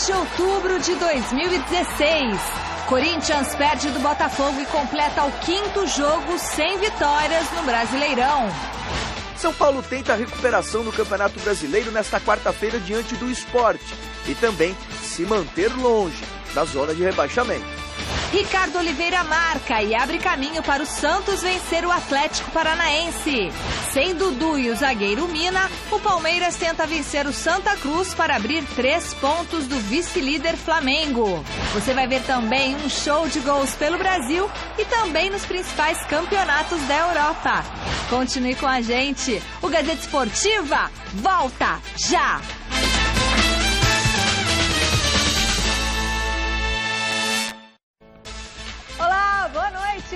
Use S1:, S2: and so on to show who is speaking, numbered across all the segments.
S1: 6 de outubro de 2016. Corinthians perde do Botafogo e completa o 5º jogo sem vitórias no Brasileirão.
S2: São Paulo tenta a recuperação no Campeonato Brasileiro nesta quarta-feira diante do Sport e também se manter longe da zona de rebaixamento.
S1: Ricardo Oliveira marca e abre caminho para o Santos vencer o Atlético Paranaense. Sem Dudu e o zagueiro Mina, o Palmeiras tenta vencer o Santa Cruz para abrir 3 pontos do vice-líder Flamengo. Você vai ver também um show de gols pelo Brasil e também nos principais campeonatos da Europa. Continue com a gente. O Gazeta Esportiva volta já!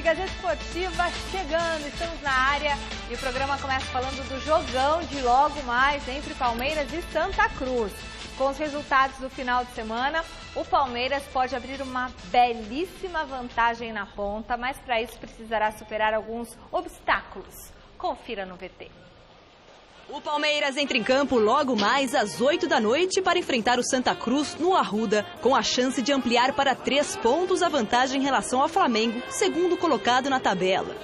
S1: Gazeta Esportiva chegando, estamos na área e o programa começa falando do jogão de logo mais entre Palmeiras e Santa Cruz. Com os resultados do final de semana, o Palmeiras pode abrir uma belíssima vantagem na ponta, mas para isso precisará superar alguns obstáculos. Confira no VT.
S3: O Palmeiras entra em campo logo mais às 8 da noite para enfrentar o Santa Cruz no Arruda, com a chance de ampliar para 3 pontos a vantagem em relação ao Flamengo, segundo colocado na tabela.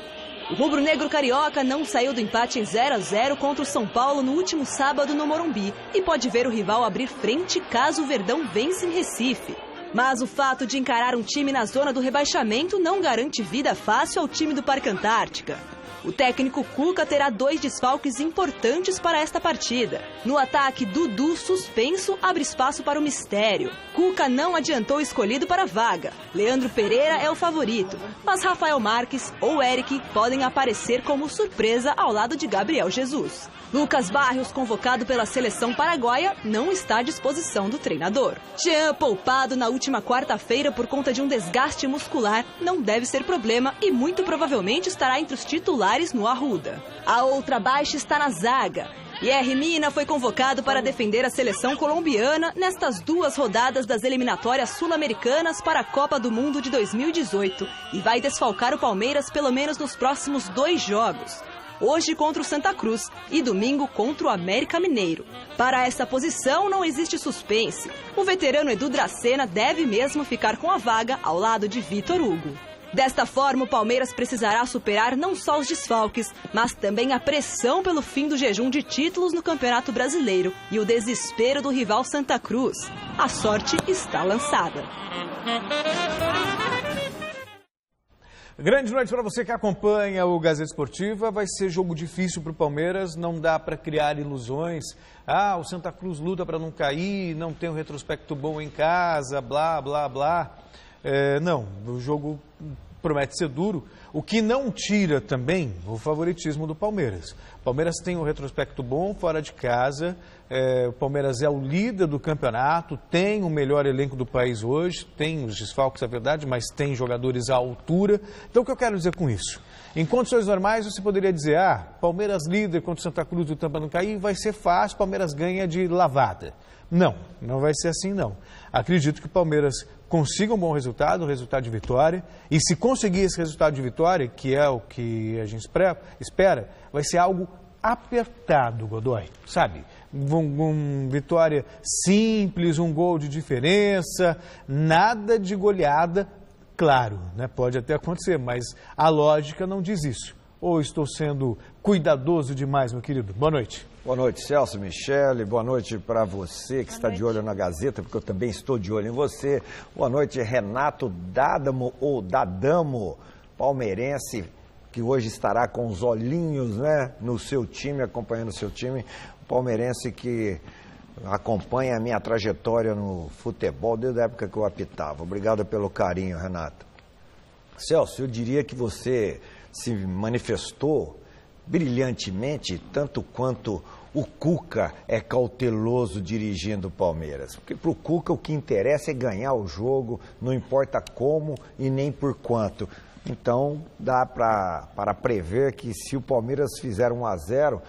S3: O rubro-negro carioca não saiu do empate em 0-0 contra o São Paulo no último sábado no Morumbi e pode ver o rival abrir frente caso o Verdão vence em Recife. Mas o fato de encarar um time na zona do rebaixamento não garante vida fácil ao time do Parque Antártica. O técnico Cuca terá 2 desfalques importantes para esta partida. No ataque, Dudu, suspenso, abre espaço para o mistério. Cuca não adiantou o escolhido para a vaga. Leandro Pereira é o favorito, mas Rafael Marques ou Eric podem aparecer como surpresa ao lado de Gabriel Jesus. Lucas Barrios, convocado pela seleção paraguaia, não está à disposição do treinador. Jean, poupado na última quarta-feira por conta de um desgaste muscular, não deve ser problema e muito provavelmente estará entre os titulares no Arruda. A outra baixa está na zaga. Yerry Mina foi convocado para defender a seleção colombiana nestas 2 rodadas das eliminatórias sul-americanas para a Copa do Mundo de 2018 e vai desfalcar o Palmeiras pelo menos nos próximos 2 jogos. Hoje contra o Santa Cruz e domingo contra o América Mineiro. Para essa posição não existe suspense. O veterano Edu Dracena deve mesmo ficar com a vaga ao lado de Vitor Hugo. Desta forma, o Palmeiras precisará superar não só os desfalques, mas também a pressão pelo fim do jejum de títulos no Campeonato Brasileiro e o desespero do rival Santa Cruz. A sorte está lançada.
S4: Grande noite para você que acompanha o Gazeta Esportiva. Vai ser jogo difícil para o Palmeiras, não dá para criar ilusões. O Santa Cruz luta para não cair, não tem um retrospecto bom em casa, blá, blá, blá. Não, o jogo promete ser duro, o que não tira também o favoritismo do Palmeiras. O Palmeiras tem um retrospecto bom fora de casa, o Palmeiras é o líder do campeonato, tem o melhor elenco do país hoje, tem os desfalques, é verdade, mas tem jogadores à altura. Então o que eu quero dizer com isso? Em condições normais você poderia dizer, Palmeiras líder contra o Santa Cruz do Tampa não cair, vai ser fácil, Palmeiras ganha de lavada. Não, não vai ser assim não. Acredito que o Palmeiras consiga um bom resultado, um resultado de vitória, e se conseguir esse resultado de vitória, que é o que a gente espera, vai ser algo apertado, Godoy, sabe? Vitória simples, um gol de diferença, nada de goleada, claro, né? Pode até acontecer, mas a lógica não diz isso. Ou estou sendo cuidadoso demais, meu querido? Boa noite.
S5: Boa noite, Celso, Michele. Boa noite para você que está de olho na Gazeta, porque eu também estou de olho em você. Boa noite, Renato Dadamo, ou Dadamo, palmeirense, que hoje estará com os olhinhos, né, no seu time, acompanhando o seu time. Palmeirense que acompanha a minha trajetória no futebol desde a época que eu apitava. Obrigado pelo carinho, Renato. Celso, eu diria que você se manifestou brilhantemente, tanto quanto o Cuca é cauteloso dirigindo o Palmeiras. Porque para o Cuca o que interessa é ganhar o jogo, não importa como e nem por quanto. Então dá para prever que se o Palmeiras fizer 1-0,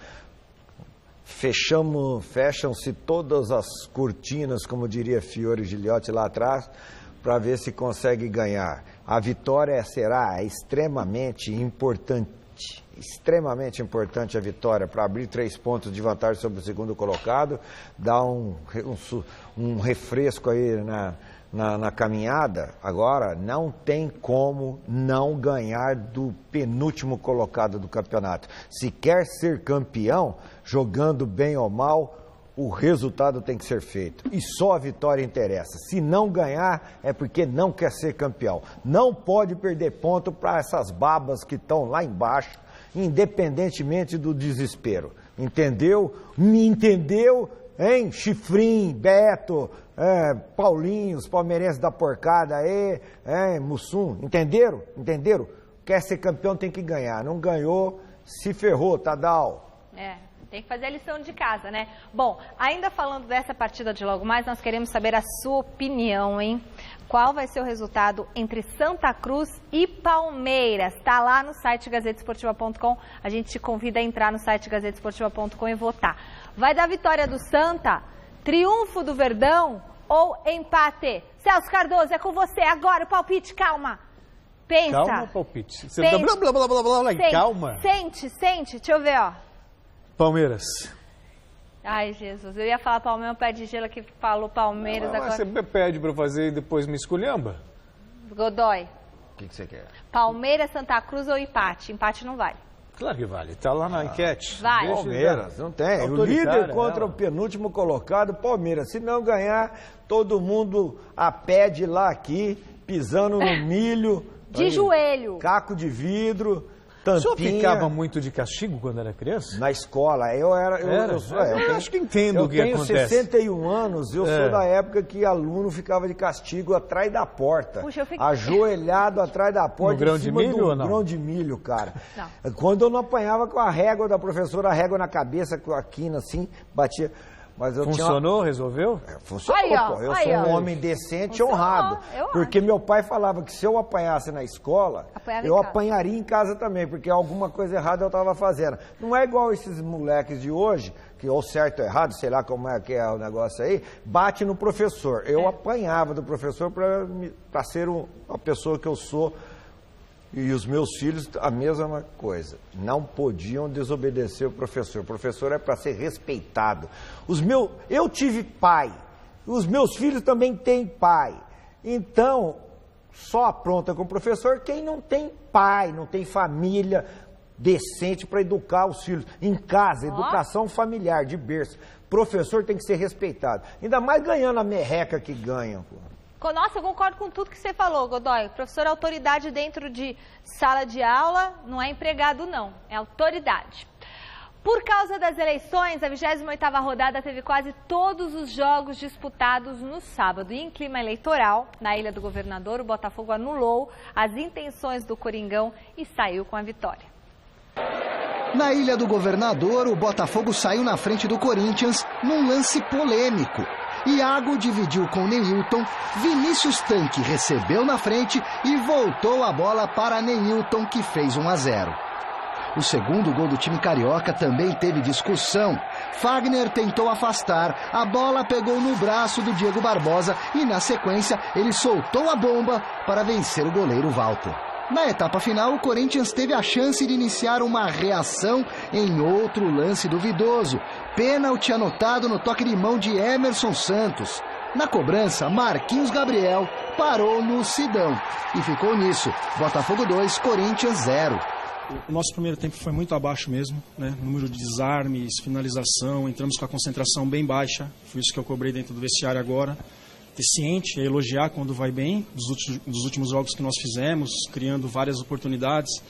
S5: fecham-se todas as cortinas, como diria Fiore Giliotti lá atrás, para ver se consegue ganhar. A vitória será extremamente
S3: importante.
S5: Extremamente importante a vitória para abrir 3 pontos de vantagem sobre o segundo colocado, dar um refresco aí na caminhada. Agora, não tem como não ganhar do penúltimo colocado do campeonato. Se quer ser campeão, jogando bem ou mal, o resultado tem que ser feito. E só a vitória interessa. Se não ganhar, é porque não quer ser campeão. Não pode perder ponto para essas babas que estão lá embaixo, independentemente do desespero. Entendeu? Me entendeu? Hein? Chifrinho, Beto, Paulinho, os palmeirenses da porcada aí, Mussum. Entenderam? Entenderam? Quer ser campeão, tem que ganhar. Não ganhou, se ferrou, Tadal.
S1: Tem que fazer a lição de casa, né? Bom, ainda falando dessa partida de logo mais, nós queremos saber a sua opinião, hein? Qual vai ser o resultado entre Santa Cruz e Palmeiras? Tá lá no site gazetesportiva.com. A gente te convida a entrar no site gazetesportiva.com e votar. Vai dar vitória do Santa, triunfo do Verdão ou empate? Celso Cardoso, é com você agora o palpite, calma. Pensa.
S4: Calma, palpite. Você tá blá, blá, blá, blá, blá, blá, calma.
S1: Sente. Deixa eu ver, ó.
S4: Palmeiras.
S1: Ai, Jesus, eu ia falar Palmeiras, pé de gelo que falou Palmeiras agora.
S4: Você pede pra fazer e depois me esculhamba?
S1: Godoy.
S5: O que você quer?
S1: Palmeiras, Santa Cruz ou empate? Empate não vale.
S4: Claro que vale, tá lá na enquete.
S1: Vai.
S5: Palmeiras, não tem. O líder contra o penúltimo colocado, Palmeiras. Se não ganhar, todo mundo a pé de lá aqui, pisando no milho.
S1: De joelho.
S5: Caco de vidro. Tampinha.
S4: O senhor ficava muito de castigo quando era criança?
S5: Na escola. Eu
S4: acho que entendo o que acontece.
S5: Eu tenho 61 anos, eu sou da época que aluno ficava de castigo atrás da porta.
S1: Puxa,
S5: ajoelhado atrás da porta.
S4: No grão de milho ou não?
S5: Grão de milho, cara.
S1: Não.
S5: Quando eu não apanhava com a régua da professora, a régua na cabeça, com a quina assim, batia... Mas eu
S4: funcionou? Resolveu?
S5: Funcionou, pô. Eu sou um homem decente e honrado. Porque meu pai falava que se eu apanhasse na escola, eu apanharia em casa também, porque alguma coisa errada eu estava fazendo. Não é igual esses moleques de hoje, que ou certo ou errado, sei lá como é que é o negócio aí, bate no professor. Eu apanhava do professor para ser a pessoa que eu sou. E os meus filhos, a mesma coisa. Não podiam desobedecer o professor. O professor é para ser respeitado. Eu tive pai. Os meus filhos também têm pai. Então, só apronta com o professor quem não tem pai, não tem família decente para educar os filhos. Em casa, educação familiar, de berço. Professor tem que ser respeitado. Ainda mais ganhando a merreca que ganham, pô.
S1: Nossa, eu concordo com tudo que você falou, Godoy. Professor é autoridade dentro de sala de aula, não é empregado não, é autoridade. Por causa das eleições, a 28ª rodada teve quase todos os jogos disputados no sábado. E em clima eleitoral, na Ilha do Governador, o Botafogo anulou as intenções do Coringão e saiu com a vitória.
S6: Na Ilha do Governador, o Botafogo saiu na frente do Corinthians num lance polêmico. Iago dividiu com Neilton, Vinícius Tanque recebeu na frente e voltou a bola para Neilton, que fez 1-0. O segundo gol do time carioca também teve discussão. Fagner tentou afastar, a bola pegou no braço do Diego Barbosa e, na sequência, ele soltou a bomba para vencer o goleiro Walter. Na etapa final, o Corinthians teve a chance de iniciar uma reação em outro lance duvidoso. Pênalti anotado no toque de mão de Emerson Santos. Na cobrança, Marquinhos Gabriel parou no Sidão. E ficou nisso. Botafogo 2, Corinthians 0.
S7: O nosso primeiro tempo foi muito abaixo mesmo, né? Número de desarmes, finalização, entramos com a concentração bem baixa. Foi isso que eu cobrei dentro do vestiário agora. Eficiente, é elogiar quando vai bem, dos últimos jogos que nós fizemos, criando várias oportunidades.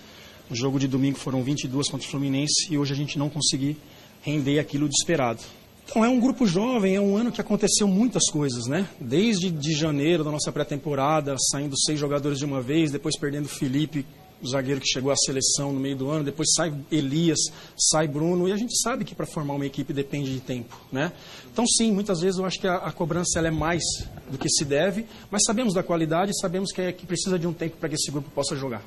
S7: No jogo de domingo foram 22 contra o Fluminense e hoje a gente não conseguiu render aquilo de esperado. Então é um grupo jovem, é um ano que aconteceu muitas coisas, né? Desde de janeiro da nossa pré-temporada, saindo 6 jogadores de uma vez, depois perdendo o Felipe, o zagueiro que chegou à seleção no meio do ano, depois sai Elias, sai Bruno, e a gente sabe que para formar uma equipe depende de tempo, né? Então sim, muitas vezes eu acho que a cobrança ela é mais do que se deve, mas sabemos da qualidade e sabemos que precisa de um tempo para que esse grupo possa jogar.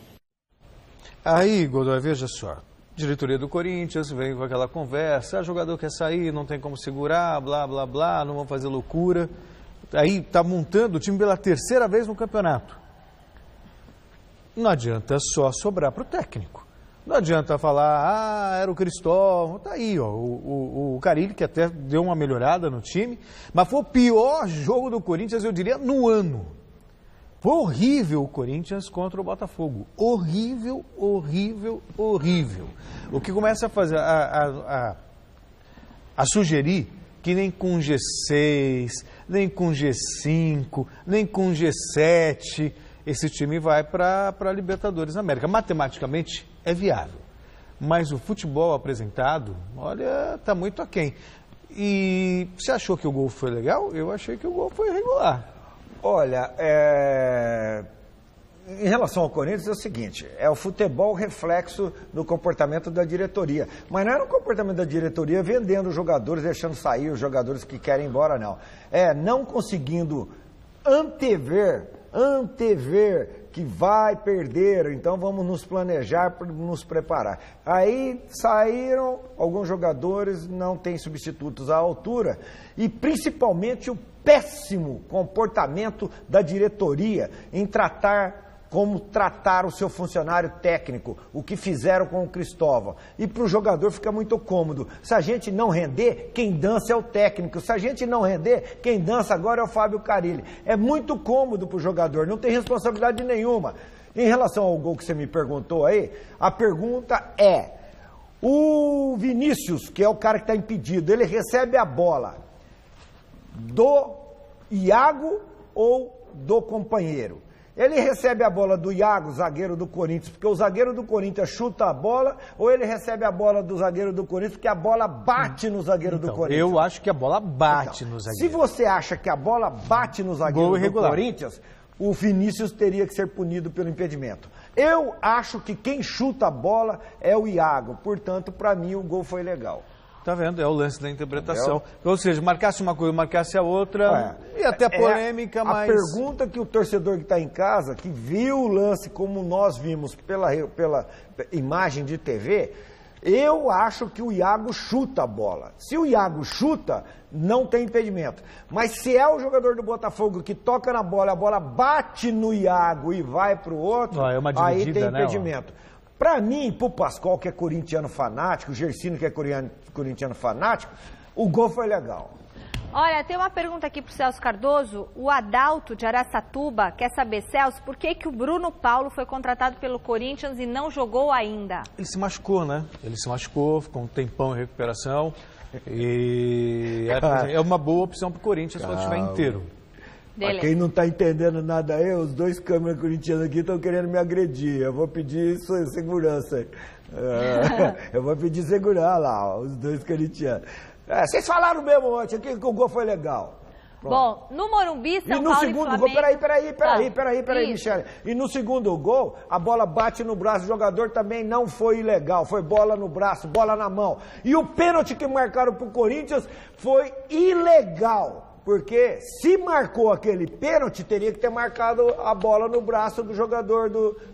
S4: Aí, Godoy, veja só, diretoria do Corinthians vem com aquela conversa, jogador quer sair, não tem como segurar, blá, blá, blá, não vão fazer loucura. Aí está montando o time pela 3ª vez no campeonato. Não adianta só sobrar para o técnico. Não adianta falar, era o Cristóvão. Tá aí, ó, o Carille, que até deu uma melhorada no time, mas foi o pior jogo do Corinthians, eu diria, no ano. Foi horrível o Corinthians contra o Botafogo. Horrível, horrível, horrível. O que começa a fazer, a sugerir que nem com G6, nem com G5, nem com G7, esse time vai para a Libertadores da América. Matematicamente é viável, mas o futebol apresentado, olha, está muito aquém. E você achou que o gol foi legal? Eu achei que o gol foi irregular.
S5: Olha, em relação ao Corinthians é o seguinte, é o futebol reflexo do comportamento da diretoria. Mas não era o comportamento da diretoria vendendo os jogadores, deixando sair os jogadores que querem ir embora, não. É não conseguindo antever que vai perder, então vamos nos planejar, nos preparar. Aí saíram alguns jogadores, não tem substitutos à altura, e principalmente o péssimo comportamento da diretoria em tratar o seu funcionário técnico, o que fizeram com o Cristóvão. E para o jogador fica muito cômodo. Se a gente não render, quem dança é o técnico. Se a gente não render, quem dança agora é o Fábio Carille. É muito cômodo para o jogador, não tem responsabilidade nenhuma. Em relação ao gol que você me perguntou aí, a pergunta é, o Vinícius, que é o cara que está impedido, ele recebe a bola do Iago ou do companheiro? Ele recebe a bola do Iago, zagueiro do Corinthians, porque o zagueiro do Corinthians chuta a bola, ou ele recebe a bola do zagueiro do Corinthians, porque a bola bate no zagueiro do Corinthians?
S4: Eu acho que a bola bate no zagueiro.
S5: Se você acha que a bola bate no zagueiro do Corinthians, o Vinícius teria que ser punido pelo impedimento. Eu acho que quem chuta a bola é o Iago, portanto, para mim, o gol foi legal.
S4: Tá vendo? É o lance da interpretação. Ou seja, marcasse uma coisa, marcasse a outra, e até polêmica, mas...
S5: A pergunta que o torcedor que está em casa, que viu o lance como nós vimos pela imagem de TV, eu acho que o Iago chuta a bola. Se o Iago chuta, não tem impedimento. Mas se é o jogador do Botafogo que toca na bola, a bola bate no Iago e vai para o outro, aí tem impedimento. Para mim, pro Pascoal, que é corintiano fanático, o Gersino, que é corintiano fanático, o gol foi legal.
S1: Olha, tem uma pergunta aqui pro Celso Cardoso. O Adalto, de Araçatuba, quer saber, Celso, por que o Bruno Paulo foi contratado pelo Corinthians e não jogou ainda?
S4: Ele se machucou, né? Ele se machucou, ficou um tempão em recuperação. E é uma boa opção pro Corinthians quando estiver inteiro.
S5: Para quem não está entendendo nada aí, os dois câmeras corintianos aqui estão querendo me agredir. Eu vou pedir segurança. Eu vou pedir segurança lá, os dois corintianos. Vocês falaram mesmo ontem aqui que o gol foi legal.
S1: Pronto. Bom, no Morumbi, São Paulo e Flamengo...
S5: E no segundo gol, peraí, Michele. E no segundo gol, a bola bate no braço do jogador, também não foi ilegal. Foi bola no braço, bola na mão. E o pênalti que marcaram pro Corinthians foi ilegal. Porque se marcou aquele pênalti, teria que ter marcado a bola no braço do jogador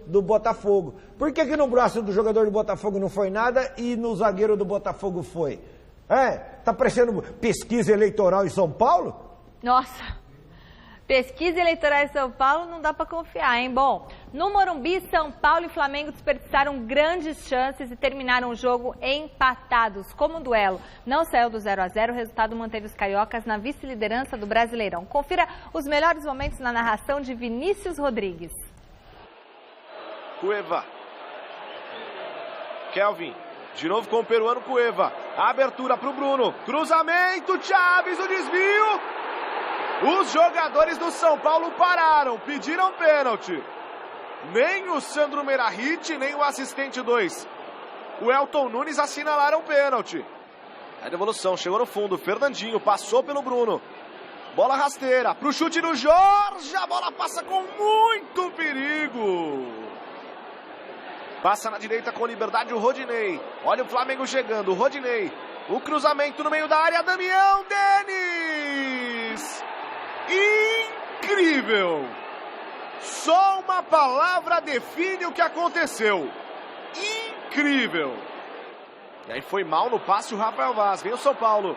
S5: do Botafogo. Por que no braço do jogador do Botafogo não foi nada e no zagueiro do Botafogo foi? Tá parecendo pesquisa eleitoral em São Paulo?
S1: Nossa, pesquisa eleitoral em São Paulo não dá para confiar, hein? Bom, no Morumbi, São Paulo e Flamengo desperdiçaram grandes chances e terminaram o jogo empatados. Como um duelo não saiu do 0-0, o resultado manteve os cariocas na vice-liderança do Brasileirão. Confira os melhores momentos na narração de Vinícius Rodrigues.
S8: Cueva. Kelvin. De novo com o peruano Cueva. A abertura para o Bruno. Cruzamento, Chaves, o desvio. Os jogadores do São Paulo pararam, pediram pênalti. Nem o Sandro Merahit, nem o assistente 2. O Elton Nunes assinalaram pênalti. A devolução chegou no fundo. Fernandinho passou pelo Bruno. Bola rasteira para o chute do Jorge. A bola passa com muito perigo. Passa na direita com liberdade o Rodinei. Olha o Flamengo chegando. O Rodinei. O cruzamento no meio da área. Damião Denis. Incrível. Só uma palavra define o que aconteceu. Incrível. E aí foi mal no passe o Rafael Vaz. Vem o São Paulo.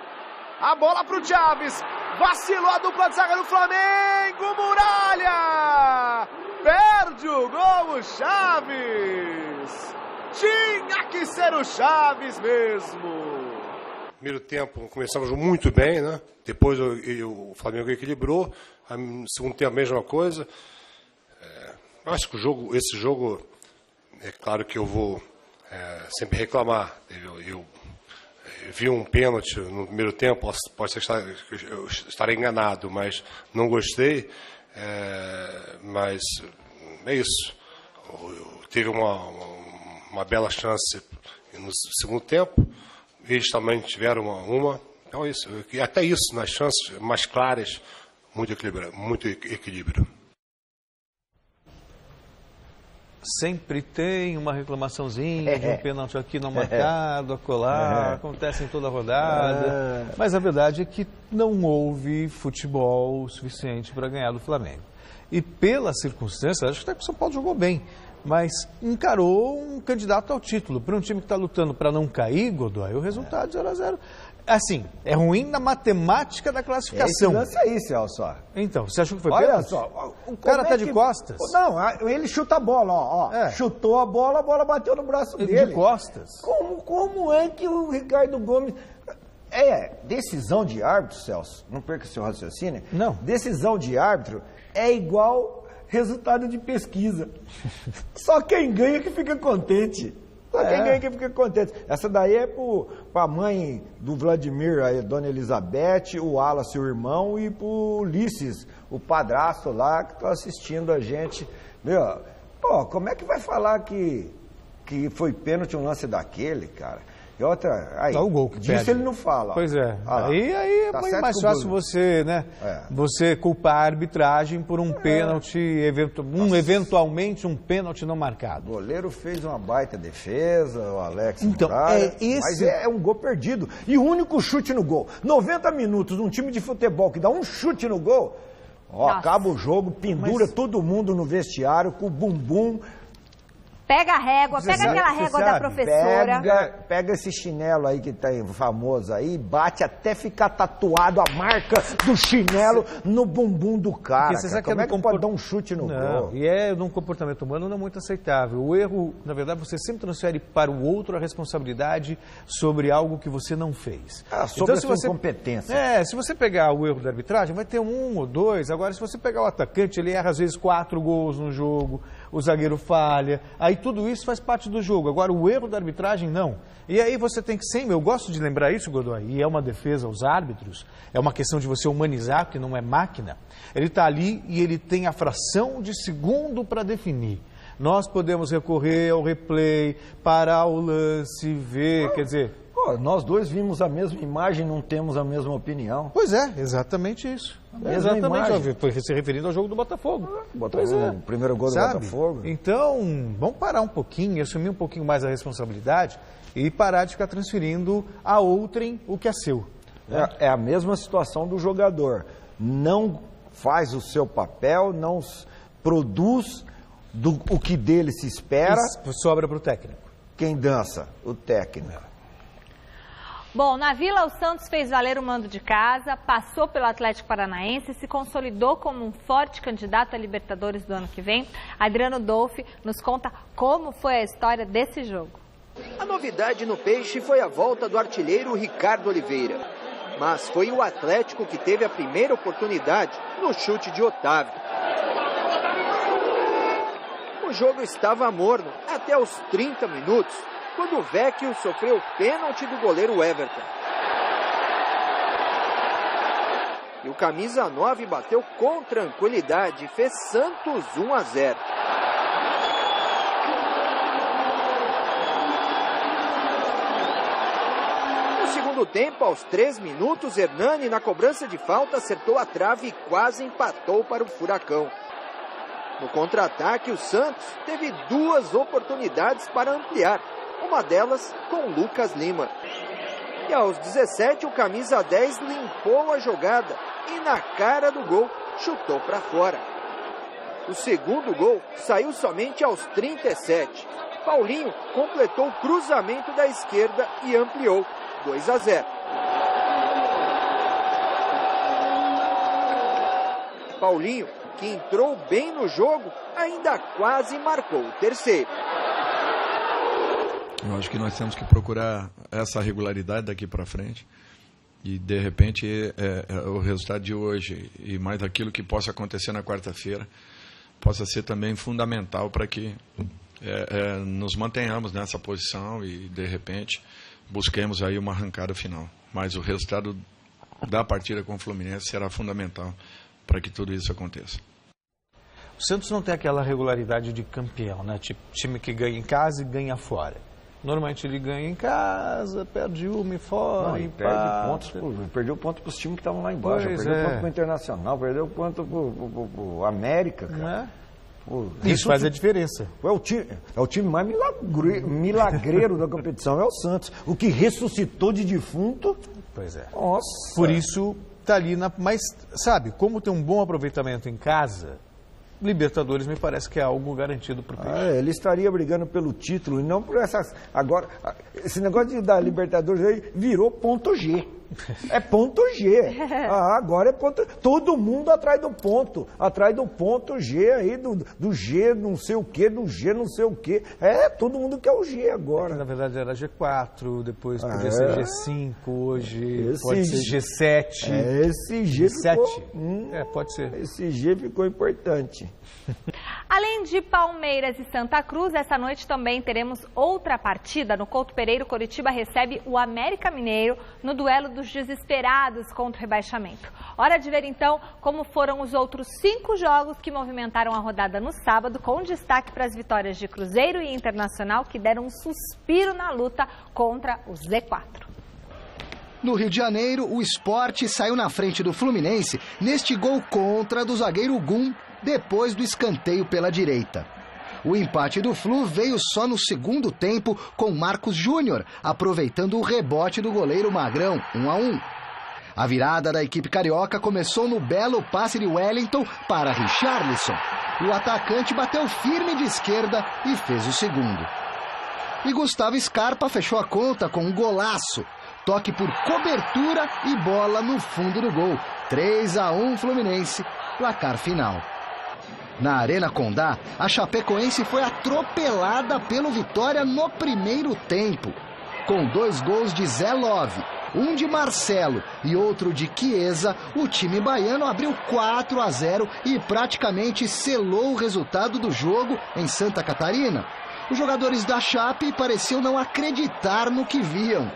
S8: A bola pro Chaves. Vacilou a dupla de zaga do Flamengo. Muralha. Perde o gol o Chaves. Tinha que ser o Chaves mesmo.
S9: Primeiro tempo começamos muito bem, né? Depois o Flamengo equilibrou. No segundo tempo a mesma coisa. Acho que esse jogo, é claro que eu vou sempre reclamar. Eu vi um pênalti no primeiro tempo, posso estar enganado, mas não gostei. Mas é isso. Teve uma bela chance no segundo tempo. Eles também tiveram uma. Então é isso. E até isso, nas chances mais claras, muito equilíbrio.
S4: Sempre tem uma reclamaçãozinha de um pênalti aqui não marcado, acolá, acontece em toda a rodada. Mas a verdade é que não houve futebol suficiente para ganhar do Flamengo. E pelas circunstâncias, acho que até que o São Paulo jogou bem, mas encarou um candidato ao título. Para um time que está lutando para não cair, Godoy, o resultado 0-0. Assim, é ruim na matemática da classificação.
S5: Esse lance aí, Celso.
S4: Então, você achou que foi
S5: Olha
S4: pênalti?
S5: só.
S4: O cara tá de costas.
S5: Não, ele chuta a bola, ó. Chutou a bola bateu no braço dele.
S4: De costas.
S5: Como é que o Ricardo Gomes... Decisão de árbitro, Celso, não perca seu raciocínio.
S4: Não.
S5: Decisão de árbitro é igual resultado de pesquisa. Só quem ganha que fica contente. Quem ganha que fica contente. Essa daí é pra mãe do Vladimir, a dona Elizabeth, o Wallace, o irmão, e pro Ulisses, o padrasto lá, que tá assistindo a gente. Meu, como é que vai falar que foi pênalti um lance daquele, cara? E outra, aí,
S4: o gol que
S5: disso
S4: pede.
S5: Ele não fala.
S4: Pois é. Aí é
S5: tá
S4: mais fácil você, né? Você culpar a arbitragem por um pênalti, eventualmente um pênalti não marcado.
S5: O goleiro fez uma baita defesa, o Alex
S4: então,
S5: Muralha, mas é um gol perdido. E o único chute no gol. 90 minutos, um time de futebol que dá um chute no gol, acaba o jogo, pendura todo mundo no vestiário com o bumbum.
S1: Pega a régua, aquela régua da professora.
S5: Pega esse chinelo aí que tá famoso aí, bate até ficar tatuado a marca do chinelo no bumbum do cara. Como é que pode dar um chute no gol?
S4: E num comportamento humano não muito aceitável. O erro, na verdade, você sempre transfere para o outro a responsabilidade sobre algo que você não fez.
S5: Sobre a sua incompetência.
S4: Se você pegar o erro da arbitragem, vai ter 1 ou 2. Agora, se você pegar o atacante, ele erra às vezes 4 gols no jogo, o zagueiro falha, aí tudo isso faz parte do jogo. Agora, o erro da arbitragem, não. E aí você tem que sempre... Eu gosto de lembrar isso, Godoy, e é uma defesa aos árbitros, é uma questão de você humanizar, porque não é máquina. Ele está ali e ele tem a fração de segundo para definir. Nós podemos recorrer ao replay, parar o lance, ver, quer dizer...
S5: Nós dois vimos a mesma imagem, não temos a mesma opinião.
S4: Pois é, exatamente isso. Exatamente, foi se referindo ao jogo do Botafogo.
S5: O primeiro gol do Botafogo.
S4: Então, vamos parar um pouquinho, assumir um pouquinho mais a responsabilidade e parar de ficar transferindo a outrem o que é seu.
S5: É a mesma situação do jogador. Não faz o seu papel, não produz o que dele se espera.
S4: Isso sobra para o técnico.
S5: Quem dança? O técnico.
S1: Bom, na Vila, o Santos fez valer o mando de casa, passou pelo Atlético Paranaense e se consolidou como um forte candidato a Libertadores do ano que vem. Adriano Dolfi nos conta como foi a história desse jogo.
S2: A novidade no Peixe foi a volta do artilheiro Ricardo Oliveira. Mas foi o Atlético que teve a primeira oportunidade no chute de Otávio. O jogo estava morno até os 30 minutos. Quando o Vecchio sofreu o pênalti do goleiro Everton. E o camisa 9 bateu com tranquilidade e fez Santos 1-0. No segundo tempo, aos 3 minutos, Hernani, na cobrança de falta, acertou a trave e quase empatou para o Furacão. No contra-ataque, o Santos teve 2 oportunidades para ampliar. Uma delas com Lucas Lima. E aos 17, o camisa 10 limpou a jogada e na cara do gol chutou para fora. O segundo gol saiu somente aos 37. Paulinho completou o cruzamento da esquerda e ampliou 2-0. Paulinho, que entrou bem no jogo, ainda quase marcou o terceiro.
S10: Eu acho que nós temos que procurar essa regularidade daqui para frente e, de repente, o resultado de hoje e mais aquilo que possa acontecer na quarta-feira possa ser também fundamental para que nos mantenhamos nessa posição e, de repente, busquemos aí uma arrancada final. Mas o resultado da partida com o Fluminense será fundamental para que tudo isso aconteça.
S4: O Santos não tem aquela regularidade de campeão, né? Tipo, time que ganha em casa e ganha fora. Normalmente ele ganha em casa, perde uma e fora.
S5: Não, e perdeu ponto para os times que estavam lá embaixo. Perdeu ponto para o Internacional, perdeu ponto para o América, cara.
S4: Isso faz a diferença.
S5: É o time mais milagreiro da competição, é o Santos. O que ressuscitou de defunto.
S4: Pois é.
S5: Nossa.
S4: Por isso está ali Mas, sabe, como tem um bom aproveitamento em casa, Libertadores me parece que é algo garantido para o Peixe.
S5: Ele estaria brigando pelo título e não por essas... Agora, esse negócio da Libertadores aí virou ponto G. É ponto G. Agora é ponto... Todo mundo atrás do ponto G aí, do G não sei o quê, do G não sei o quê. Todo mundo quer o G agora.
S4: Na verdade era G4, depois podia ser G5, hoje pode ser G7.
S5: Esse G
S4: ficou... pode ser.
S5: Esse G ficou importante.
S1: Além de Palmeiras e Santa Cruz, essa noite também teremos outra partida. No Couto Pereira, o Coritiba recebe o América Mineiro no duelo dos desesperados contra o rebaixamento. Hora de ver então como foram os outros 5 jogos que movimentaram a rodada no sábado, com destaque para as vitórias de Cruzeiro e Internacional, que deram um suspiro na luta contra o Z4.
S6: No Rio de Janeiro, o Sport saiu na frente do Fluminense neste gol contra do zagueiro Gum, depois do escanteio pela direita. O empate do Flu veio só no segundo tempo, com Marcos Júnior aproveitando o rebote do goleiro Magrão, 1-1. A virada da equipe carioca começou no belo passe de Wellington para Richarlison. O atacante bateu firme de esquerda e fez o segundo. E Gustavo Scarpa fechou a conta com um golaço. Toque por cobertura e bola no fundo do gol. 3-1 Fluminense, placar final. Na Arena Condá, a Chapecoense foi atropelada pelo Vitória no primeiro tempo. Com 2 gols de Zé Love, um de Marcelo e outro de Chiesa, o time baiano abriu 4-0 e praticamente selou o resultado do jogo em Santa Catarina. Os jogadores da Chape pareciam não acreditar no que viam.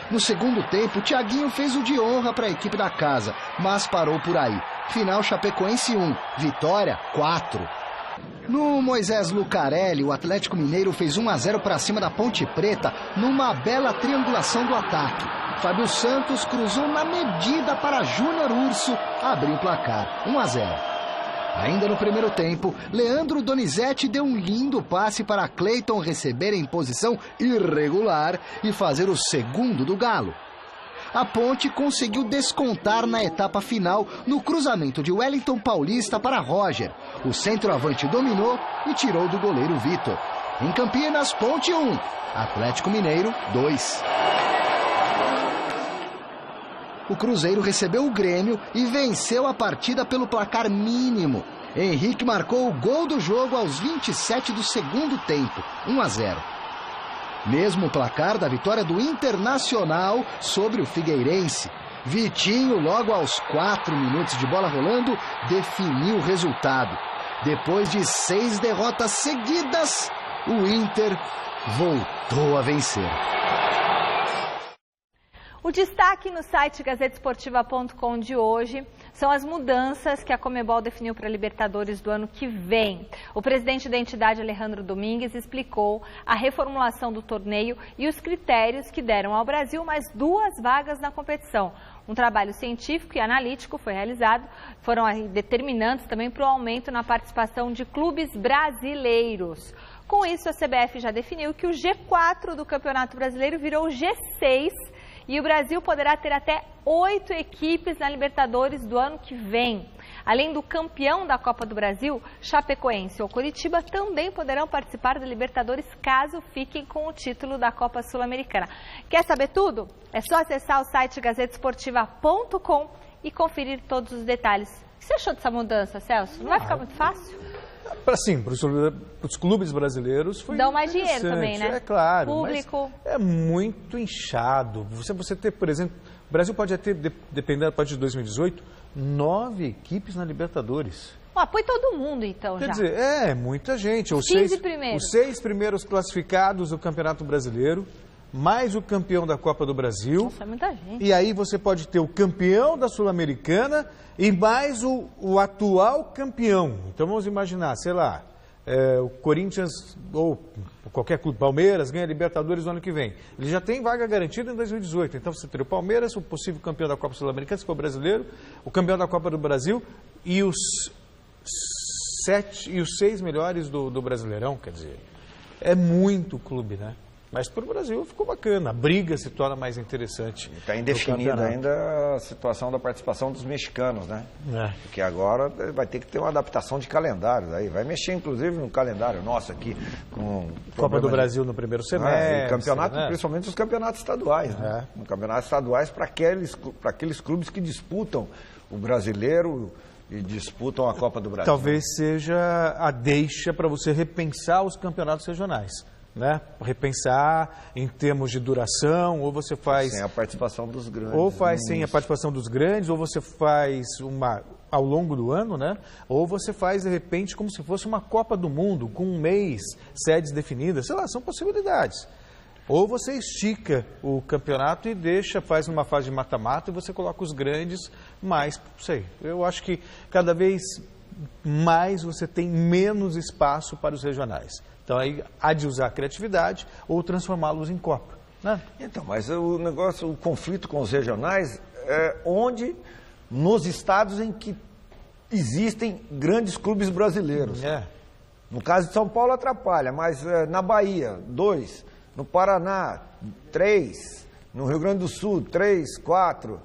S6: No segundo tempo, Thiaguinho fez o de honra para a equipe da casa, mas parou por aí. Final Chapecoense 1, Vitória 4. No Moisés Lucarelli, o Atlético Mineiro fez 1-0 para cima da Ponte Preta, numa bela triangulação do ataque. Fábio Santos cruzou na medida para Júnior Urso abrir o placar, 1-0. Ainda no primeiro tempo, Leandro Donizete deu um lindo passe para Cleiton receber em posição irregular e fazer o segundo do Galo. A Ponte conseguiu descontar na etapa final no cruzamento de Wellington Paulista para Roger. O centroavante dominou e tirou do goleiro Vitor. Em Campinas, Ponte 1, Atlético Mineiro 2. O Cruzeiro recebeu o Grêmio e venceu a partida pelo placar mínimo. Henrique marcou o gol do jogo aos 27 do segundo tempo, 1-0. Mesmo placar da vitória do Internacional sobre o Figueirense. Vitinho, logo aos 4 minutos de bola rolando, definiu o resultado. Depois de 6 derrotas seguidas, o Inter voltou a vencer.
S1: O destaque no site gazetesportiva.com de hoje são as mudanças que a Conmebol definiu para a Libertadores do ano que vem. O presidente da entidade, Alejandro Domingues, explicou a reformulação do torneio e os critérios que deram ao Brasil mais 2 vagas na competição. Um trabalho científico e analítico foi realizado, foram determinantes também para o aumento na participação de clubes brasileiros. Com isso, a CBF já definiu que o G4 do Campeonato Brasileiro virou G6, e o Brasil poderá ter até 8 equipes na Libertadores do ano que vem. Além do campeão da Copa do Brasil, Chapecoense ou Coritiba também poderão participar da Libertadores caso fiquem com o título da Copa Sul-Americana. Quer saber tudo? É só acessar o site gazetesportiva.com e conferir todos os detalhes. O que você achou dessa mudança, Celso? Não vai ficar muito fácil?
S4: para os clubes brasileiros foi
S1: dão mais dinheiro também, né?
S4: É claro.
S1: Público.
S4: Mas é muito inchado. Você ter, por exemplo, o Brasil pode ter, dependendo da parte de 2018, 9 equipes na Libertadores.
S1: Põe todo mundo, então,
S4: Quer
S1: já.
S4: dizer, muita gente. Os 6 primeiros classificados do Campeonato Brasileiro, mais o campeão da Copa do Brasil.
S1: Nossa, é muita gente.
S4: E aí você pode ter o campeão da Sul-Americana e mais o atual campeão. Então vamos imaginar, sei lá, o Corinthians ou qualquer clube, Palmeiras, ganha a Libertadores no ano que vem. Ele já tem vaga garantida em 2018. Então você teria o Palmeiras, o possível campeão da Copa Sul-Americana, se for brasileiro, o campeão da Copa do Brasil e os 6 melhores do Brasileirão. Quer dizer, é muito clube, né? Mas para o Brasil ficou bacana, a briga se torna mais interessante.
S5: Está indefinida ainda a situação da participação dos mexicanos, né? Porque agora vai ter que ter uma adaptação de calendário, aí vai mexer inclusive no calendário nosso aqui com
S4: Copa do Brasil no primeiro semestre,
S5: campeonato, né? Principalmente os campeonatos estaduais, né? Campeonatos estaduais para aqueles clubes que disputam o brasileiro e disputam a Copa do Brasil.
S4: Talvez seja a deixa para você repensar os campeonatos regionais. Né? Repensar em termos de duração, ou você faz...
S5: Sem a participação dos grandes.
S4: Ou faz sem a participação dos grandes, ou você faz ao longo do ano, né? Ou você faz, de repente, como se fosse uma Copa do Mundo, com um mês, sedes definidas, sei lá, são possibilidades. Ou você estica o campeonato e faz uma fase de mata-mata e você coloca os grandes mais, sei. Eu acho que cada vez mais você tem menos espaço para os regionais. Então, aí há de usar a criatividade ou transformá-los em Copa, né?
S5: Então, mas o conflito com os regionais é nos estados em que existem grandes clubes brasileiros. No caso de São Paulo atrapalha, mas na Bahia, 2, no Paraná, 3, no Rio Grande do Sul, 3, 4,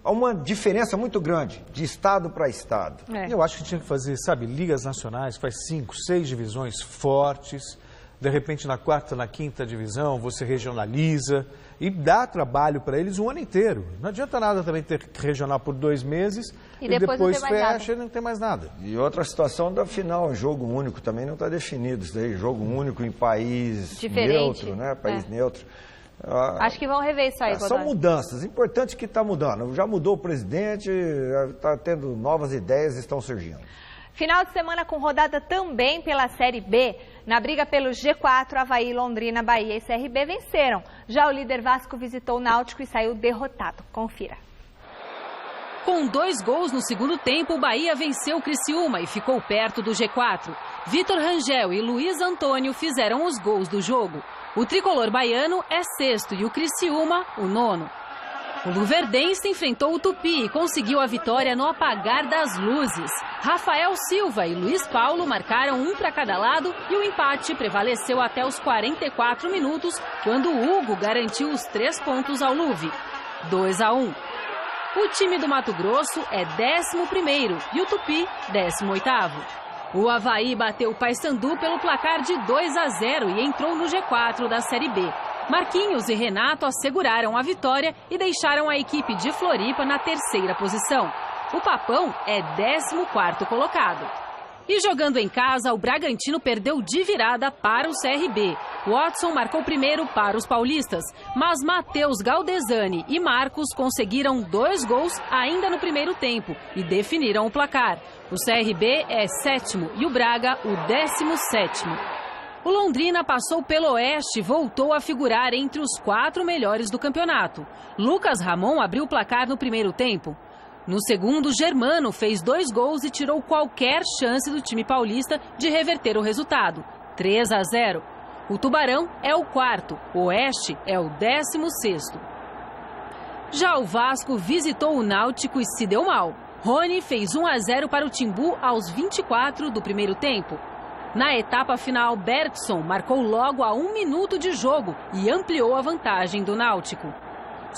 S5: há uma diferença muito grande de estado para estado.
S4: Eu acho que tinha que fazer, ligas nacionais, faz 5, 6 divisões fortes, de repente na 4ª, na 5ª divisão você regionaliza e dá trabalho para eles o ano inteiro. Não adianta nada também ter regional por 2 meses e depois fecha e não tem mais nada.
S5: E outra situação da final, jogo único também não está definido. Isso daí, jogo único em país
S1: diferente,
S5: neutro, né? País neutro.
S1: Acho que vão rever isso aí,
S5: São mudanças, importante que está mudando. Já mudou o presidente, está tendo novas ideias, estão surgindo.
S1: Final de semana com rodada também pela Série B. Na briga pelo G4, Avaí, Londrina, Bahia e CRB venceram. Já o líder Vasco visitou o Náutico e saiu derrotado. Confira.
S3: Com 2 gols no segundo tempo, o Bahia venceu o Criciúma e ficou perto do G4. Vitor Rangel e Luiz Antônio fizeram os gols do jogo. O tricolor baiano é 6º e o Criciúma, o 9º. O luverdense enfrentou o Tupi e conseguiu a vitória no apagar das luzes. Rafael Silva e Luiz Paulo marcaram 1 para cada lado e o empate prevaleceu até os 44 minutos, quando o Hugo garantiu os 3 pontos ao Luve. 2-1. O time do Mato Grosso é 11º e o Tupi 18º. O Avaí bateu o Paysandu pelo placar de 2-0 e entrou no G4 da Série B. Marquinhos e Renato asseguraram a vitória e deixaram a equipe de Floripa na 3ª posição. O Papão é 14º colocado. E jogando em casa, o Bragantino perdeu de virada para o CRB. Watson marcou primeiro para os paulistas, mas Matheus Galdesani e Marcos conseguiram 2 gols ainda no primeiro tempo e definiram o placar. O CRB é 7º e o Braga o 17º. O Londrina passou pelo Oeste e voltou a figurar entre os 4 melhores do campeonato. Lucas Ramon abriu o placar no primeiro tempo. No segundo, Germano fez 2 gols e tirou qualquer chance do time paulista de reverter o resultado. 3-0. O Tubarão é o 4º, o Oeste é o 16º. Já o Vasco visitou o Náutico e se deu mal. Rony fez 1-0 para o Timbu aos 24 do primeiro tempo. Na etapa final, Bergson marcou logo a 1 minuto de jogo e ampliou a vantagem do Náutico.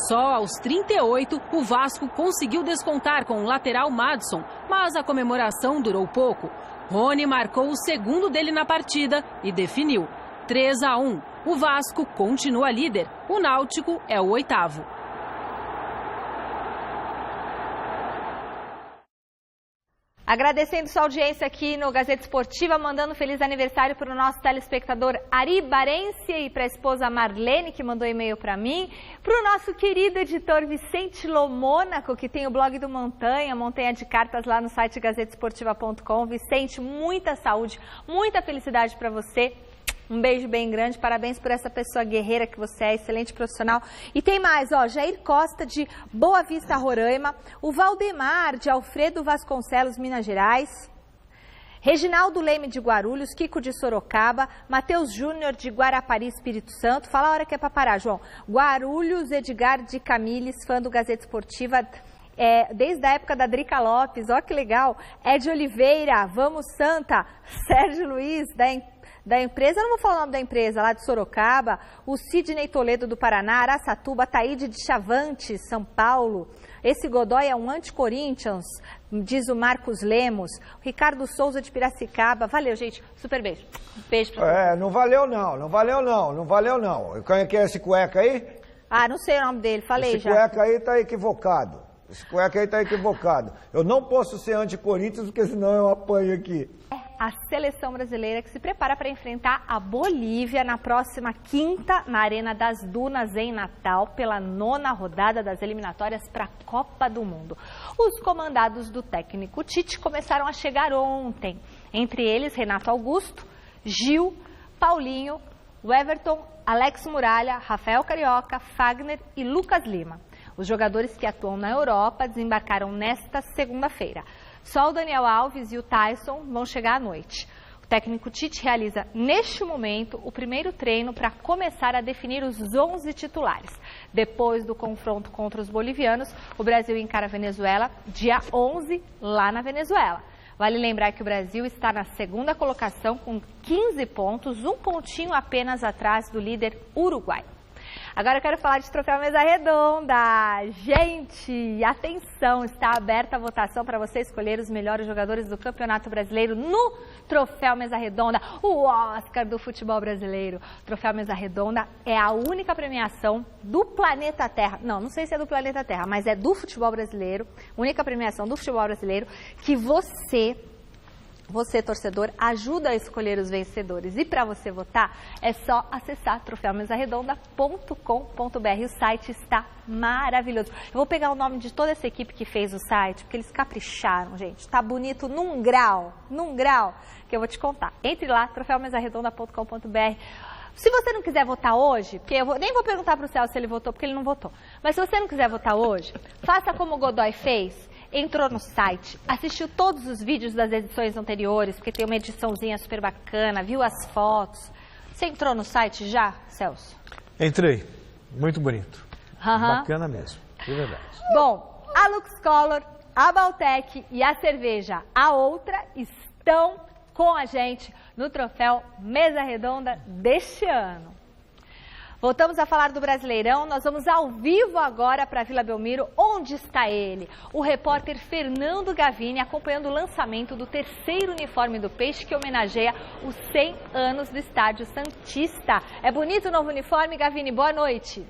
S3: Só aos 38, o Vasco conseguiu descontar com o lateral Madison, mas a comemoração durou pouco. Rony marcou o segundo dele na partida e definiu. 3-1. O Vasco continua líder. O Náutico é o 8º.
S1: Agradecendo sua audiência aqui no Gazeta Esportiva, mandando um feliz aniversário para o nosso telespectador Ari Barense e para a esposa Marlene, que mandou e-mail para mim, para o nosso querido editor Vicente Lomônaco, que tem o blog do Montanha de Cartas lá no site gazetesportiva.com. Vicente, muita saúde, muita felicidade para você. Um beijo bem grande, parabéns por essa pessoa guerreira que você é, excelente profissional. E tem mais, ó, Jair Costa de Boa Vista, Roraima, o Valdemar de Alfredo Vasconcelos, Minas Gerais, Reginaldo Leme de Guarulhos, Kiko de Sorocaba, Matheus Júnior de Guarapari, Espírito Santo. Fala a hora que é para parar, João. Guarulhos, Edgar de Camilles, fã do Gazeta Esportiva, desde a época da Drica Lopes, ó que legal. Ed Oliveira, Vamos Santa, Sérgio Luiz, da empresa, eu não vou falar o nome da empresa, lá de Sorocaba, o Sidney Toledo do Paraná, Araçatuba, Taíde de Chavantes, São Paulo. Esse Godoy é um anti-Corinthians, diz o Marcos Lemos. O Ricardo Souza de Piracicaba. Valeu, gente. Super beijo. Beijo pra todos.
S5: Não valeu não. Quem é que é esse cueca aí?
S1: Ah, não sei o nome dele, falei
S5: esse
S1: já.
S5: Esse cueca aí tá equivocado. Eu não posso ser anti-Corinthians, porque senão eu apanho aqui.
S1: A seleção brasileira que se prepara para enfrentar a Bolívia na próxima quinta, na Arena das Dunas, em Natal, pela 9ª rodada das eliminatórias para a Copa do Mundo. Os comandados do técnico Tite começaram a chegar ontem. Entre eles, Renato Augusto, Gil, Paulinho, Everton, Alex Muralha, Rafael Carioca, Fagner e Lucas Lima. Os jogadores que atuam na Europa desembarcaram nesta segunda-feira. Só o Daniel Alves e o Tyson vão chegar à noite. O técnico Tite realiza, neste momento, o primeiro treino para começar a definir os 11 titulares. Depois do confronto contra os bolivianos, o Brasil encara a Venezuela dia 11, lá na Venezuela. Vale lembrar que o Brasil está na segunda colocação com 15 pontos, um pontinho apenas atrás do líder Uruguai. Agora eu quero falar de Troféu Mesa Redonda. Gente, atenção, está aberta a votação para você escolher os melhores jogadores do Campeonato Brasileiro no Troféu Mesa Redonda, o Oscar do futebol brasileiro. O Troféu Mesa Redonda é a única premiação do planeta Terra, não sei se é do planeta Terra, mas é do futebol brasileiro, única premiação do futebol brasileiro que você, torcedor, ajuda a escolher os vencedores. E para você votar, é só acessar troféumesaredonda.com.br. O site está maravilhoso. Eu vou pegar o nome de toda essa equipe que fez o site, porque eles capricharam, gente. Está bonito num grau, que eu vou te contar. Entre lá, troféumesaredonda.com.br. Se você não quiser votar hoje, porque eu nem vou perguntar para o Celso se ele votou, porque ele não votou. Mas se você não quiser votar hoje, faça como o Godoy fez. Entrou no site, assistiu todos os vídeos das edições anteriores, porque tem uma ediçãozinha super bacana, viu as fotos. Você entrou no site já, Celso?
S4: Entrei. Muito bonito. Bacana mesmo, de verdade.
S1: Bom, a Lux Color, a Baltec e a cerveja A Outra estão com a gente no Troféu Mesa Redonda deste ano. Voltamos a falar do Brasileirão, nós vamos ao vivo agora para Vila Belmiro. Onde está ele? O repórter Fernando Gavini acompanhando o lançamento do terceiro uniforme do Peixe que homenageia os 100 anos do Estádio Santista. É bonito o novo uniforme, Gavini? Boa noite.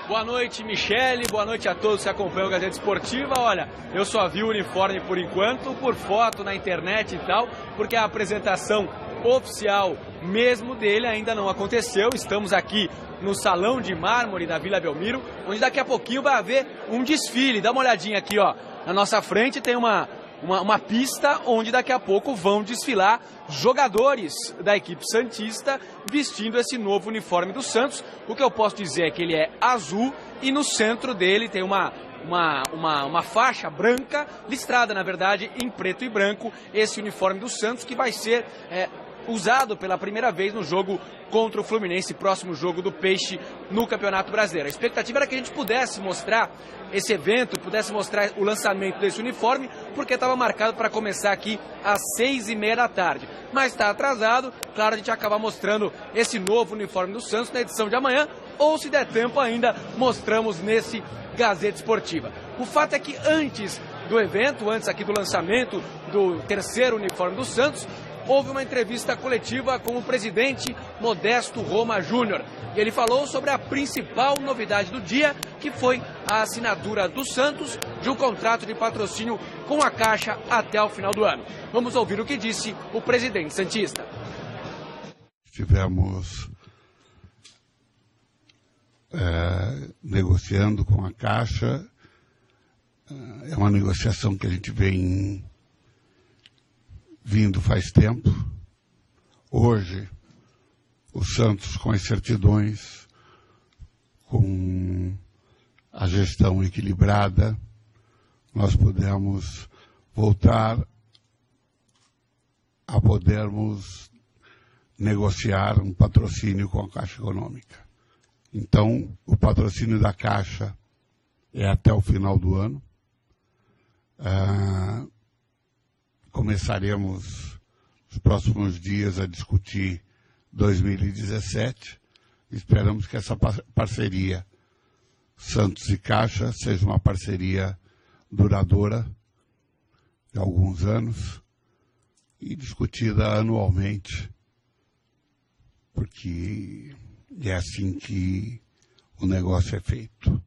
S11: Boa noite, Michele. Boa noite a todos que acompanham o Gazeta Esportiva. Olha, eu só vi o uniforme por enquanto, por foto na internet e tal, porque a apresentação oficial mesmo dele ainda não aconteceu. Estamos aqui no Salão de Mármore da Vila Belmiro, onde daqui a pouquinho vai haver um desfile. Dá uma olhadinha aqui, ó. Na nossa frente tem uma pista onde daqui a pouco vão desfilar jogadores da equipe santista vestindo esse novo uniforme do Santos. O que eu posso dizer é que ele é azul e no centro dele tem uma faixa branca, listrada na verdade em preto e branco, esse uniforme do Santos que vai ser usado pela primeira vez no jogo contra o Fluminense, próximo jogo do Peixe no Campeonato Brasileiro. A expectativa era que a gente pudesse mostrar esse evento, pudesse mostrar o lançamento desse uniforme, porque estava marcado para começar aqui às 6h30 da tarde. Mas está atrasado, claro, a gente acaba mostrando esse novo uniforme do Santos na edição de amanhã, ou se der tempo ainda, mostramos nesse Gazeta Esportiva. O fato é que antes do evento, antes aqui do lançamento do terceiro uniforme do Santos, houve uma entrevista coletiva com o presidente Modesto Roma Júnior. E ele falou sobre a principal novidade do dia, que foi a assinatura do Santos de um contrato de patrocínio com a Caixa até o final do ano. Vamos ouvir o que disse o presidente santista.
S12: Estivemos negociando com a Caixa. É uma negociação que a gente vem vindo faz tempo. Hoje, o Santos, com as certidões, com a gestão equilibrada, nós pudemos voltar a podermos negociar um patrocínio com a Caixa Econômica. Então, o patrocínio da Caixa é até o final do ano. Começaremos nos próximos dias a discutir 2017. Esperamos que essa parceria Santos e Caixa seja uma parceria duradoura de alguns anos e discutida anualmente, porque é assim que o negócio é feito.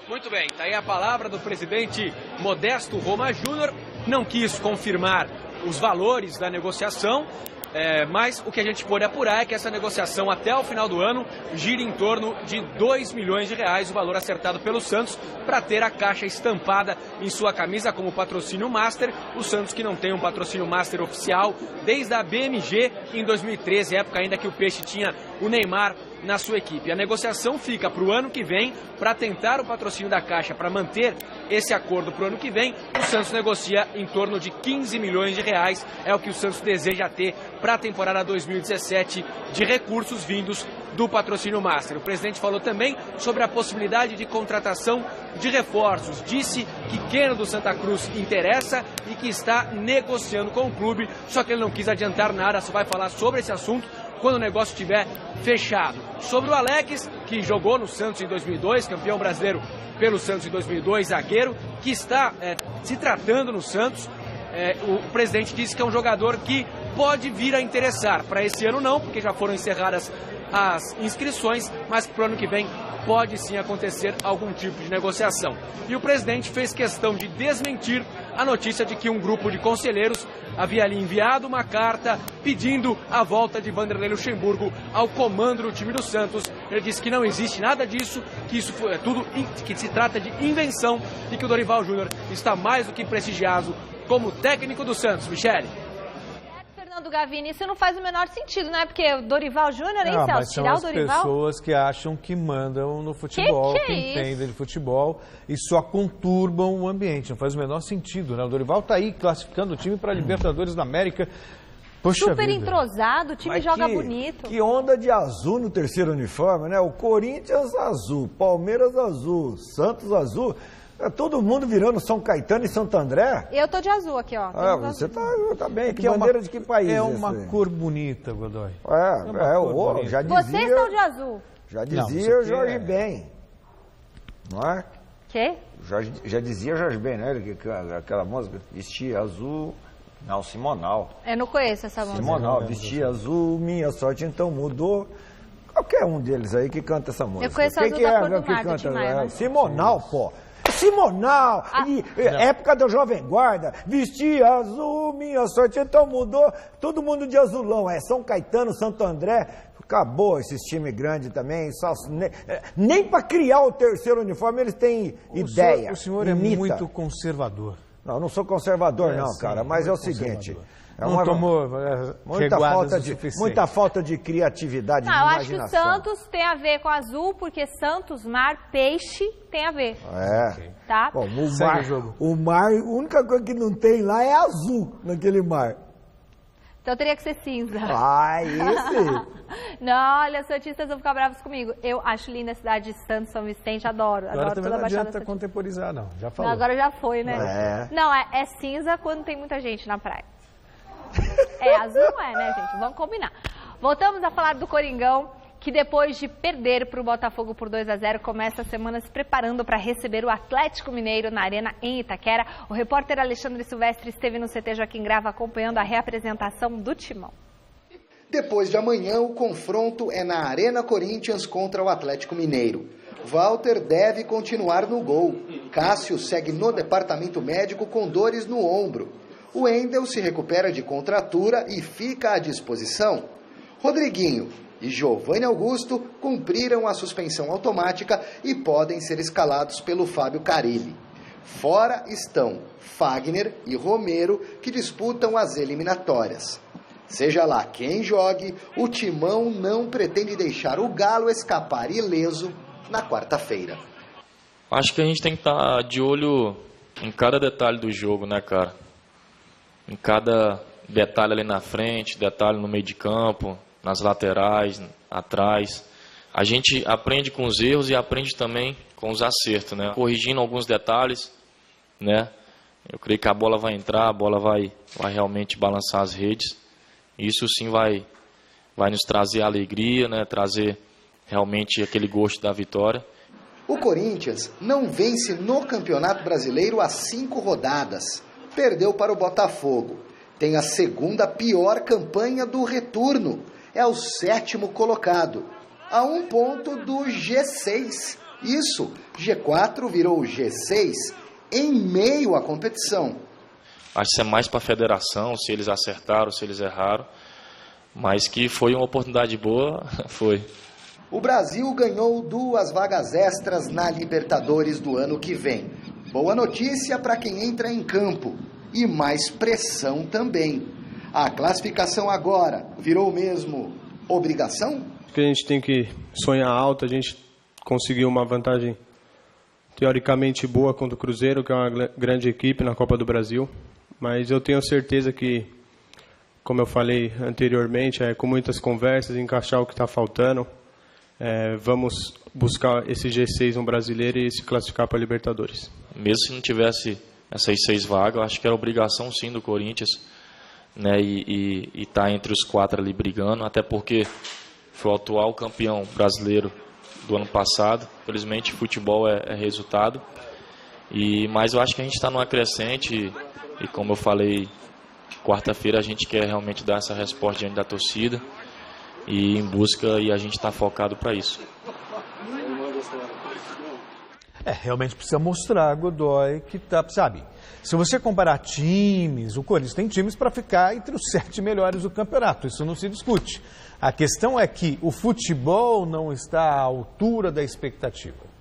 S11: Muito bem, está aí a palavra do presidente Modesto Roma Júnior. Não quis confirmar os valores da negociação, mas o que a gente pôde apurar é que essa negociação até o final do ano gira em torno de R$2 milhões, o valor acertado pelo Santos, para ter a Caixa estampada em sua camisa como patrocínio Master. O Santos que não tem um patrocínio Master oficial desde a BMG em 2013, época ainda que o Peixe tinha o Neymar na sua equipe. A negociação fica para o ano que vem, para tentar o patrocínio da Caixa, para manter esse acordo para o ano que vem. O Santos negocia em torno de R$15 milhões, é o que o Santos deseja ter para a temporada 2017 de recursos vindos do patrocínio Master. O presidente falou também sobre a possibilidade de contratação de reforços. Disse que Keno do Santa Cruz interessa e que está negociando com o clube, só que ele não quis adiantar nada, só vai falar sobre esse assunto quando o negócio estiver fechado. Sobre o Alex, que jogou no Santos em 2002, campeão brasileiro pelo Santos em 2002, zagueiro, que está se tratando no Santos, o presidente disse que é um jogador que pode vir a interessar. Para esse ano não, porque já foram encerradas as inscrições, mas para o ano que vem pode sim acontecer algum tipo de negociação. E o presidente fez questão de desmentir a notícia de que um grupo de conselheiros havia ali enviado uma carta pedindo a volta de Vanderlei Luxemburgo ao comando do time do Santos. Ele disse que não existe nada disso, que isso foi tudo, que se trata de invenção e que o Dorival Júnior está mais do que prestigiado como técnico do Santos. Michele.
S1: Fernando Gavini, isso não faz o menor sentido, né? Porque o Dorival Júnior, hein, Celso?
S4: Tirar o Dorival? São as pessoas que acham que mandam no futebol, que entendem de futebol e só conturbam o ambiente. Não faz o menor sentido, né? O Dorival está aí classificando o time para a Libertadores da América. Poxa
S1: super
S4: vida.
S1: Entrosado, o time joga bonito.
S5: Que onda de azul no terceiro uniforme, né? O Corinthians azul, Palmeiras azul, Santos azul. É todo mundo virando São Caetano e Santo André.
S1: Eu tô de azul aqui, ó.
S5: Você tá bem. Que bandeira de que país?
S4: É uma cor bonita, Godoy.
S5: Já dizia.
S1: Vocês estão de azul.
S5: Já dizia o Jorge Ben. Não é?
S1: Quê?
S5: Já dizia Jorge Ben, né? Aquela música, vestia azul. Não, Simonal.
S1: Eu não conheço essa música.
S5: Simonal, vestia azul, minha sorte então mudou. Qualquer um deles aí que canta essa música.
S1: Eu conheço a Azul da Cor do Mar, do Tim Maia, né?
S5: Simonal, pô. Simonal, época da Jovem Guarda, vestia azul, minha sorte então mudou, todo mundo de azulão, São Caetano, Santo André, acabou esses times grandes também, nem para criar o terceiro uniforme eles têm ideia.
S4: O senhor é muito conservador.
S5: Não, eu não sou conservador não, cara, mas é o seguinte...
S4: Não tomou
S5: muita falta de criatividade, de
S1: imaginação.
S5: Eu
S1: acho que o Santos tem a ver com azul, porque Santos, mar, peixe, tem a ver. Tá?
S5: Bom, o mar, a única coisa que não tem lá é azul naquele mar.
S1: Então teria que ser cinza.
S5: Esse?
S1: Não, olha, os santistas vão ficar bravos comigo. Eu acho linda a cidade de Santos, São Vicente, adoro.
S4: Agora também
S1: toda
S4: não adianta contemporizar, não. Já falou.
S1: Não, agora já foi, né? Não, é cinza quando tem muita gente na praia. Azul não é, né, gente? Vamos combinar. Voltamos a falar do Coringão, que depois de perder para o Botafogo por 2-0, começa a semana se preparando para receber o Atlético Mineiro na Arena em Itaquera. O repórter Alexandre Silvestre esteve no CT Joaquim Grava acompanhando a reapresentação do timão.
S6: Depois de amanhã, o confronto é na Arena Corinthians contra o Atlético Mineiro. Walter deve continuar no gol. Cássio segue no departamento médico com dores no ombro. O Wendel se recupera de contratura e fica à disposição. Rodriguinho e Giovanni Augusto cumpriram a suspensão automática e podem ser escalados pelo Fábio Carille. Fora estão Fagner e Romero, que disputam as eliminatórias. Seja lá quem jogue, o Timão não pretende deixar o Galo escapar ileso na quarta-feira.
S13: Acho que a gente tem que estar de olho em cada detalhe do jogo, né, cara? Em cada detalhe ali na frente, detalhe no meio de campo, nas laterais, atrás. A gente aprende com os erros e aprende também com os acertos, né? Corrigindo alguns detalhes, né? Eu creio que a bola vai entrar, a bola vai realmente balançar as redes. Isso sim vai nos trazer alegria, né? Trazer realmente aquele gosto da vitória.
S6: O Corinthians não vence no Campeonato Brasileiro há 5 rodadas. Perdeu para o Botafogo. Tem a segunda pior campanha do retorno. É o 7º colocado, a 1 ponto do G6. Isso, G4 virou G6 em meio à competição.
S13: Acho que isso é mais para a federação, se eles acertaram, se eles erraram. Mas que foi uma oportunidade boa, foi.
S6: O Brasil ganhou 2 vagas extras na Libertadores do ano que vem. Boa notícia para quem entra em campo. E mais pressão também. A classificação agora virou mesmo obrigação?
S14: Acho que a gente tem que sonhar alto. A gente conseguiu uma vantagem teoricamente boa contra o Cruzeiro, que é uma grande equipe na Copa do Brasil. Mas eu tenho certeza que, como eu falei anteriormente, com muitas conversas, encaixar o que está faltando, vamos buscar esse G6 no Brasileiro e se classificar para a Libertadores.
S13: Mesmo se não tivesse essas 6 vagas, eu acho que era obrigação sim do Corinthians, né, e tá entre os 4 ali brigando, até porque foi o atual campeão brasileiro do ano passado. Infelizmente, futebol é resultado. Mas eu acho que a gente está numa crescente e como eu falei, quarta-feira a gente quer realmente dar essa resposta diante da torcida e em busca, e a gente está focado para isso.
S4: Realmente precisa mostrar, Godoy, que tá, sabe, se você comparar times, o Corinthians tem times para ficar entre os 7 melhores do campeonato, isso não se discute. A questão é que o futebol não está à altura da expectativa.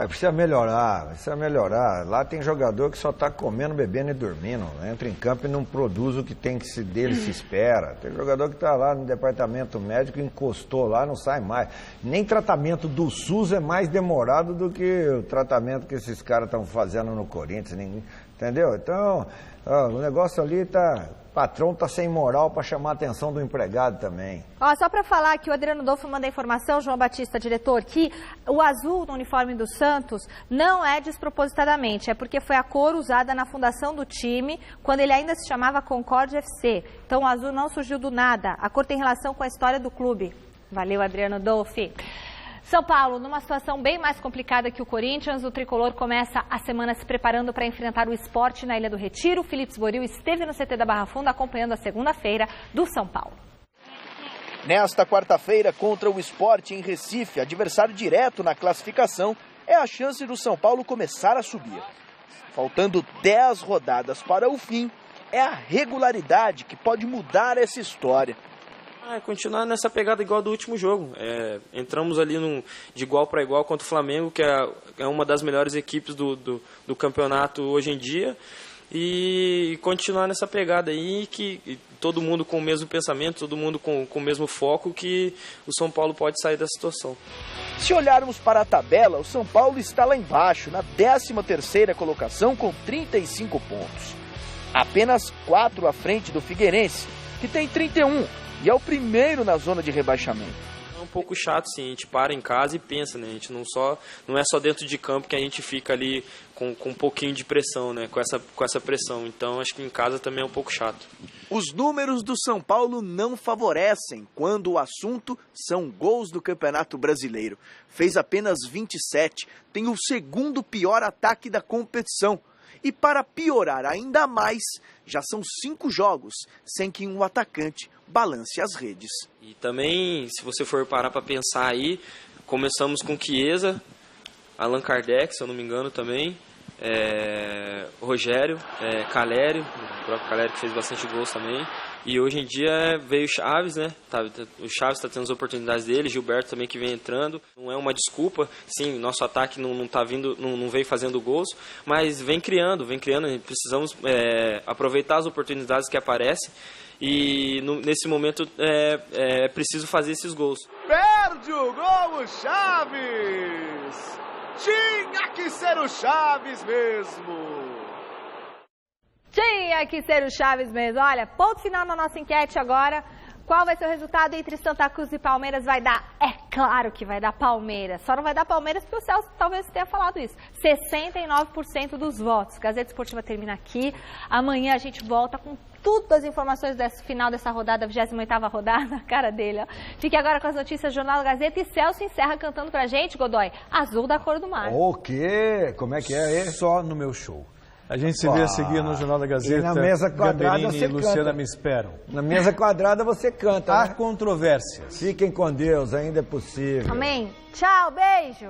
S5: Precisa melhorar. Lá tem jogador que só está comendo, bebendo e dormindo. Entra em campo e não produz o que dele se espera. Tem jogador que está lá no departamento médico, encostou lá, não sai mais. Nem tratamento do SUS é mais demorado do que o tratamento que esses caras estão fazendo no Corinthians. Entendeu? Então, o negócio ali tá... O patrão tá sem moral para chamar a atenção do empregado também.
S1: Só para falar que o Adriano Dolfo manda informação, João Batista, diretor, que o azul no uniforme do Santos não é despropositadamente, é porque foi a cor usada na fundação do time, quando ele ainda se chamava Concórdia FC. Então o azul não surgiu do nada, a cor tem relação com a história do clube. Valeu, Adriano Dolfi. São Paulo, numa situação bem mais complicada que o Corinthians, o tricolor começa a semana se preparando para enfrentar o Sport na Ilha do Retiro. Filipe Boril esteve no CT da Barra Funda acompanhando a segunda-feira do São Paulo.
S2: Nesta quarta-feira, contra o Sport em Recife, adversário direto na classificação, é a chance do São Paulo começar a subir. Faltando 10 rodadas para o fim, é a regularidade que pode mudar essa história.
S15: Continuar nessa pegada igual do último jogo. Entramos ali de igual para igual contra o Flamengo, que é uma das melhores equipes do campeonato hoje em dia. E continuar nessa pegada aí, que todo mundo com o mesmo pensamento, todo mundo com o mesmo foco, que o São Paulo pode sair da situação.
S2: Se olharmos para a tabela, o São Paulo está lá embaixo, na 13ª colocação com 35 pontos. Apenas 4 à frente do Figueirense, que tem 31. E é o primeiro na zona de rebaixamento.
S15: É um pouco chato, sim. A gente para em casa e pensa, né? A gente não é só dentro de campo que a gente fica ali com um pouquinho de pressão, né? Com essa pressão. Então, acho que em casa também é um pouco chato.
S2: Os números do São Paulo não favorecem quando o assunto são gols do Campeonato Brasileiro. Fez apenas 27, tem o segundo pior ataque da competição. E para piorar ainda mais, já são 5 jogos sem que um atacante
S16: balance as redes.
S15: E também, se você for parar para pensar aí, começamos com Chiesa, Allan Kardec, se eu não me engano também, Rogério, Calério, o próprio Calério que fez bastante gols também. E hoje em dia veio o Chaves, né? O Chaves está tendo as oportunidades dele, Gilberto também que vem entrando. Não é uma desculpa, sim, nosso ataque não tá vindo, não vem fazendo gols, mas vem criando. Precisamos aproveitar as oportunidades que aparecem e nesse momento é preciso fazer esses gols.
S8: Perde o gol o Chaves! Tinha que ser o Chaves mesmo!
S1: Tinha que ser o Chaves mesmo. Olha, ponto final na nossa enquete agora. Qual vai ser o resultado entre Santa Cruz e Palmeiras? Vai dar? É claro que vai dar Palmeiras. Só não vai dar Palmeiras porque o Celso talvez tenha falado isso. 69% dos votos. Gazeta Esportiva termina aqui. Amanhã a gente volta com tudo as informações desse final dessa rodada, 28ª rodada, a cara dele, ó. Fique agora com as notícias do Jornal Gazeta e Celso encerra cantando pra gente, Godoy, Azul da Cor do Mar.
S5: O quê? Como é que é?
S4: Só no meu show. A gente se vê a seguir no Jornal da Gazeta.
S5: E na mesa quadrada
S4: Gamberini
S5: você
S4: e Luciana
S5: canta.
S4: me esperam.
S5: Na mesa quadrada você canta,
S4: Há
S5: né?
S4: controvérsias.
S5: Fiquem com Deus, ainda é possível.
S1: Amém. Tchau, beijo.